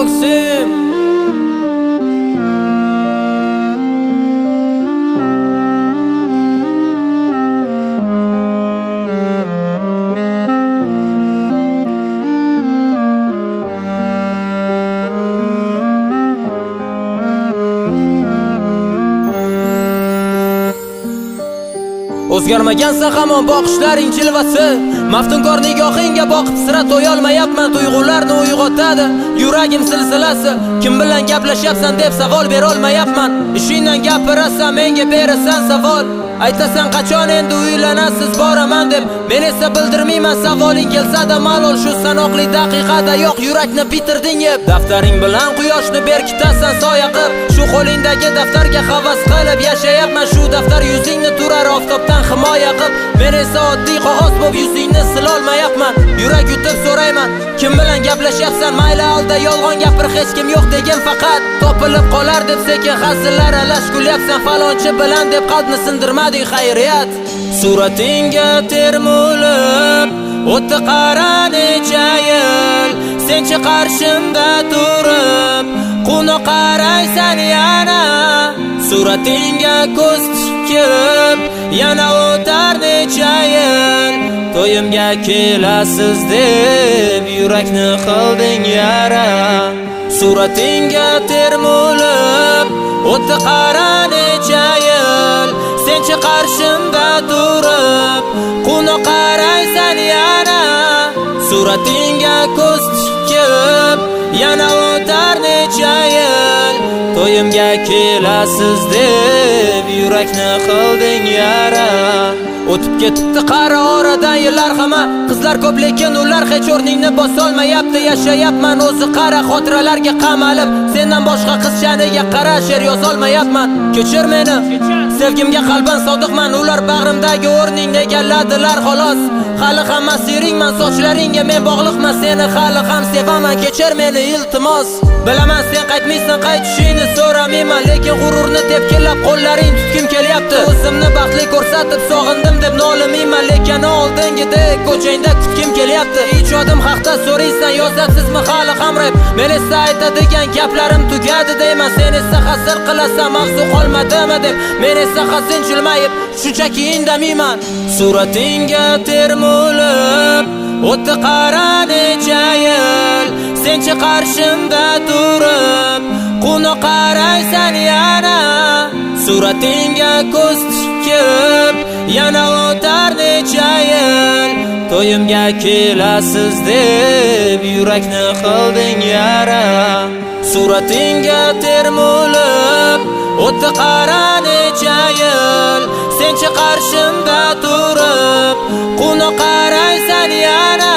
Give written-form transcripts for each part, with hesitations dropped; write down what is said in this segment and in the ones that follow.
ko'ksim. O'zgarmagansa hamon boqishlaring jilvasi, maftunkor nigohingga boqib sira to'yolmayapman. Tuyg'ularni uyg'otadi yuragim silsilasi. Kim bilan gaplashyapsan deb savol berolmayapman. Ishingdan gapirasan, menga berasan savol. Aytasan qachon endi uylanasiz boraman deb, men esa bildirmayman. Savoling kelsa-da malol, shu sanoqli daqiqada yo'q yurakni bitirding yeb. Daftaring bilan quyoshni berkitasan soya qilib, shu qo'lingdagi daftarga havas qilib yashayapman. Shu daftar yuzingni turar oftobdan himoya qilib, men esa oddiy qog'oz bo'lib yuzingni silolmayapman. Yurak yutib so'rayman, kim bilan gaplashyapsan? Mayli alda yolg'on gapir, hech kim yo'q degin faqat. Topilib qolar deb sekin hazillar alash kulyapsan. Falonchi bilan deb qalbni sindirmading, xayriyat. Suratingga termulib o'tdi qara necha yil, senchi qarshimda turib quvnoq qaraysan yana. Suratingga ko'z tikib yana o'tar necha yil, to'yimga kelasiz deb yurakni qilding yara. Suratingga termulib o'tdi qara necha yil, senchi qarshimda turib quvnoq qaraysan yana. Suratingga ko'z tikib yana o'tar necha yil, to'yimga kelasiz deb yurakni qilding yara. O'tib ketibdi qara oradan yillar hamma, qizlar ko'p lekin ular hech o'rningni bosolmayapti. Yashayapman o'zi qara xotiralarga qamalib, sendan boshqa qiz shaniga qara she'r yozolmayapman. Kechir meni, sevgimga qalban sodiqman, ular bag'rimdagi o'rningni egalladilar xolos. Hali ham asiringman, sochlaringga men bog'liqman, seni hali ham sevaman. Kechir meni iltimos, bilaman sen qaytmaysan, qaytishingni so'ramayman, lekin g'ururni tepkilab qo'llaring tutkim kelyapti. O'zimni baxtli ko'rsatib sog'indim deb nolimayman, lekin oldingidek ko'changda kutkim kelyapti. Ijodim haqda so'raysan, yozasizmi hali ham rap? Men esa aytadigan gaplarim tugadi deyman, sen esa hasir qilasan mavzu qolmadimi deb. Men esa hazin jilmayib shunchaki indamayman. Suratingga termulib o'tdi qara necha yil, senchi qarshimda turib quvnoq qaraysan yana. Suratingga ko'z tikib yana o'tar necha yil, to'yimga kelasiz deb yurakni qilding yara. Suratingga termulib o'tdi qara necha yil, senchi qarshimda turib quvnoq qaraysan yana.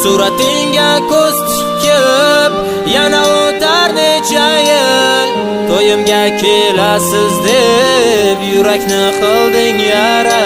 Suratingga ko'z tikib yana o'tar necha yil, to'yimga kelasiz deb yurakni qilding yara.